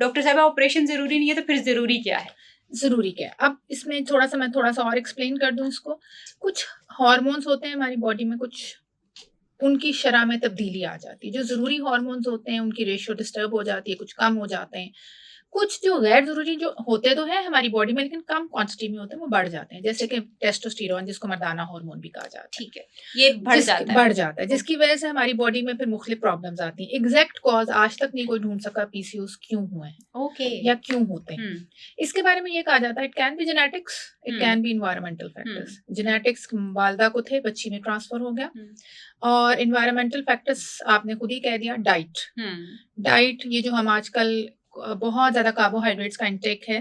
Doctor साहब operation जरूरी नहीं है तो फिर जरूरी क्या है? जरूरी क्या है, अब इसमें मैं थोड़ा सा और एक्सप्लेन कर दूं इसको। कुछ हार्मोन्स होते हैं हमारी बॉडी में, कुछ उनकी शरह में तब्दीली आ जाती है। जो जरूरी हार्मोन्स होते हैं उनकी रेशियो डिस्टर्ब हो जाती है, कुछ कम हो जाते हैं। कुछ जो गैर जरूरी जो होते तो हैं हमारी बॉडी में लेकिन कम क्वांटिटी में होते हैं, वो बढ़ जाते हैं, जैसे कि टेस्टोस्टेरोन जिसको मर्दाना हार्मोन भी कहा जाता है। ठीक है, ये बढ़ जाता है जिसकी वजह से हमारी बॉडी में फिर मुख्तलिफ प्रॉब्लम्स आती हैं। एग्जैक्ट कॉज आज तक नहीं कोई ढूंढ सका पीसीओएस क्यों हुए हैं, ओके, या क्यों होते हैं। इसके बारे में ये कहा जाता है it can be genetics, it can be environmental factors. Genetics वालदा को थे, बच्ची में ट्रांसफर हो गया। और इन्वायरमेंटल फैक्टर्स आपने खुद ही कह दिया, डाइट ये जो हम आजकल बहुत ज्यादा कार्बोहाइड्रेट्स का इंटेक है,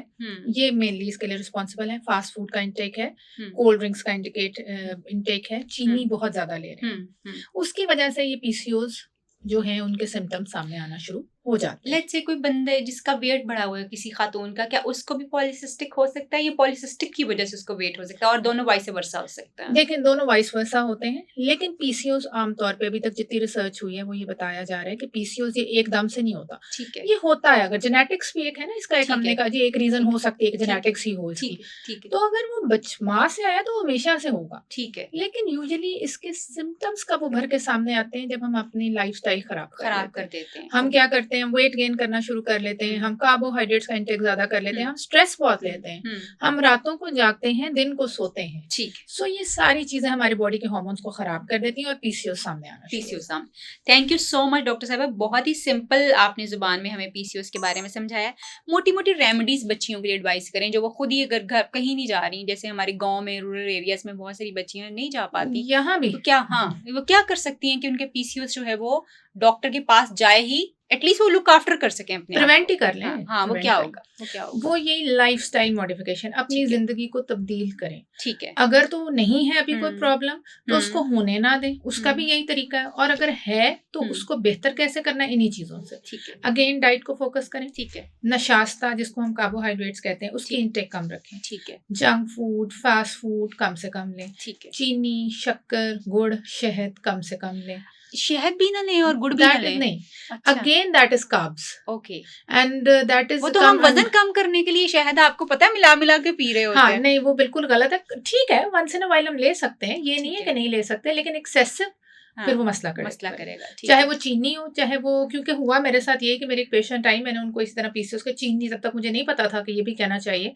ये मेनली इसके लिए रिस्पॉन्सिबल है। फास्ट फूड का इंटेक है, कोल्ड ड्रिंक्स का इंटेक है, चीनी बहुत ज्यादा ले रहे हैं, उसकी वजह से ये पीसीओएस जो है उनके सिम्टम्स सामने आना शुरू हो जाते हैं। लेट्स से कोई बंदे जिसका वेट बढ़ा हुआ है किसी खातून का, क्या उसको भी पॉलीसिस्टिक हो सकता है? ये पॉलीसिस्टिक की वजह से उसको वेट हो सकता है, और दोनों वाइस वर्सा हो सकता है? देखिए दोनों वाइस वर्सा होते हैं, लेकिन पीसीओएस आमतौर पे अभी तक जितनी रिसर्च हुई है वो ये बताया जा रहा है कि पीसीओएस ये एकदम से नहीं होता। ठीक है, ये होता है, अगर जेनेटिक्स भी एक है ना इसका, एक हमने कहा जी एक रीजन हो सकती है कि जेनेटिक्स ही हो इसकी। ठीक है, तो अगर वो माँ से आया तो हमेशा से होगा। ठीक है, लेकिन यूजुअली इसके सिम्टम्स कब उभर के सामने आते हैं, जब हम अपनी लाइफस्टाइल खराब कर देते हैं। हम क्या करते हैं, वेट गेन करना शुरू कर लेते हैं, हम कार्बोहाइड्रेट्स का इंटेक ज्यादा कर लेते हैं, हम स्ट्रेस बहुत लेते हैं, हम रातों को जागते हैं, दिन को सोते हैं। ठीक। सो ये सारी चीजें हमारी बॉडी के हार्मोन्स को खराब कर देती हैं और पीसीओएस सामने आना। पीसीओएस सामने। Thank you so much doctor साहब, बहुत ही सिंपल आपने जुबान में हमें पीसीओएस के बारे में समझाया। मोटी मोटी रेमेडीज बच्चियों के लिए एडवाइस करें जो वो खुद ही अगर घर कहीं नहीं जा रही, जैसे हमारे गांव में रूरल एरियाज में बहुत सारी बच्चियां नहीं जा पाती, यहाँ भी तो क्या वो क्या कर सकती हैं कि उनके पीसीओएस जो है वो डॉक्टर के पास जाए ही, एटलीस्ट वो लुक आफ्टर कर सकें, अपने प्रिवेंट ही कर लें। वो क्या होगा? वो यही लाइफस्टाइल मॉडिफिकेशन, अपनी जिंदगी को तब्दील करें। ठीक है, अगर तो नहीं है अभी कोई प्रॉब्लम तो उसको होने ना दें, उसका भी यही तरीका है। और अगर है तो उसको बेहतर कैसे करना है, इन्हीं चीजों से। ठीक है, अगेन डाइट को फोकस करें। ठीक है, नशास्ता जिसको हम कार्बोहाइड्रेट्स कहते हैं उसकी इंटेक कम रखें। ठीक है, जंक फूड फास्ट फूड कम से कम लें। ठीक है, चीनी शक्कर गुड़ शहद कम से कम लें। शहद भी ना लें और गुड़ भी ना लें? नहीं, again that is carbs. Okay, and that is, वो तो हम वजन कम करने के लिए शहद आपको पता है मिला मिला के पी रहे होते हैं। नहीं वो बिल्कुल गलत है। ठीक है, वंस इन अ व्हाइल हम ले सकते हैं, ये नहीं है कि नहीं ले सकते, लेकिन एक्सेसिव फिर वो मसला करेगा। चाहे वो चीनी हो, चाहे वो, क्योंकि हुआ मेरे साथ ये कि मेरे एक पेशेंट आई, मैंने उनको इसी तरह पीसीओएस का चीनी, तब तक मुझे नहीं पता था कि ये भी कहना चाहिए।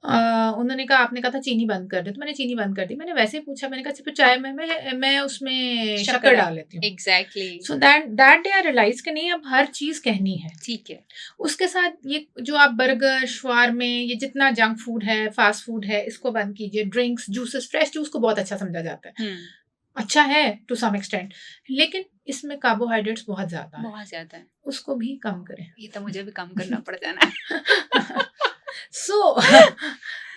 उन्होंने कहा, आपने कहा था चीनी बंद कर दे, तो मैंने चीनी बंद कर दी। मैंने वैसे ही पूछा, मैंने कहा फिर चाय में मैं उसमें शक्कर डाल लेती हूँ। Exactly. So that day I realise कि नहीं, अब हर चीज कहनी है। ठीक है, उसके साथ ये जो आप बर्गर शवारमे, ये जितना जंक फूड है, फास्ट फूड है, इसको बंद कीजिए। ड्रिंक्स, जूसेस, फ्रेश जूस को बहुत अच्छा समझा जाता है, अच्छा है टू सम एक्सटेंट, लेकिन इसमें कार्बोहाइड्रेट्स बहुत ज्यादा है, उसको भी कम करें। ये तो मुझे भी कम करना पड़ जाना।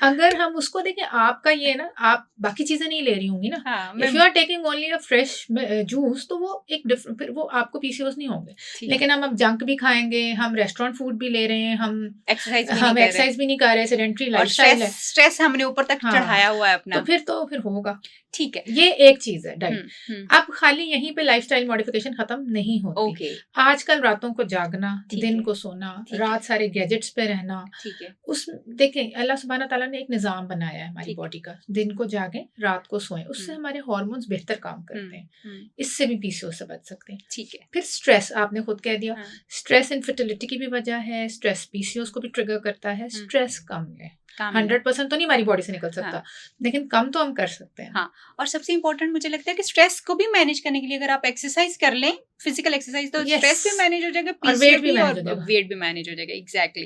अगर हम उसको देखें, आपका ये ना, आप बाकी चीजें नहीं ले रही होंगी ना, if you are taking only a fresh juice, तो वो एक डिफरेंट, फिर वो आपको पीसीओएस नहीं होंगे। लेकिन हम अब जंक भी खाएंगे, हम रेस्टोरेंट फूड भी ले रहे हैं, हम एक्सरसाइज भी नहीं कर रहे, सेडेंटरी लाइफस्टाइल है, स्ट्रेस हमने ऊपर तक चढ़ाया हुआ है अपना, तो फिर होगा। ठीक है, ये एक चीज है डाइट। अब खाली यहीं पे लाइफस्टाइल मॉडिफिकेशन खत्म नहीं होती। आजकल रातों को जागना, दिन को सोना, रात सारे गैजेट्स पे रहना, ठीक है, उस देखें अल्लाह सुब्हाना ताला ने एक निजाम बनाया है हमारी बॉडी का, दिन को जागे रात को सोएं, उससे हमारे हार्मोन्स बेहतर काम करते हैं, इससे भी पीसीओएस से बच सकते हैं। ठीक है, फिर स्ट्रेस, आपने खुद कह दिया, स्ट्रेस इनफर्टिलिटी की भी वजह है, स्ट्रेस पीसीओएस को भी ट्रिगर करता है। स्ट्रेस कम लें, 100% तो नहीं हमारी बॉडी से निकल सकता, लेकिन कम तो हम कर सकते हैं। और सबसे इम्पोर्टेंट मुझे लगता है कि स्ट्रेस को भी मैनेज करने के लिए अगर आप एक्सरसाइज कर लें, फिजिकल एक्सरसाइज, तो स्ट्रेस भी मैनेज हो जाएगा, वेट भी मैनेज हो जाएगा। एग्जैक्टली।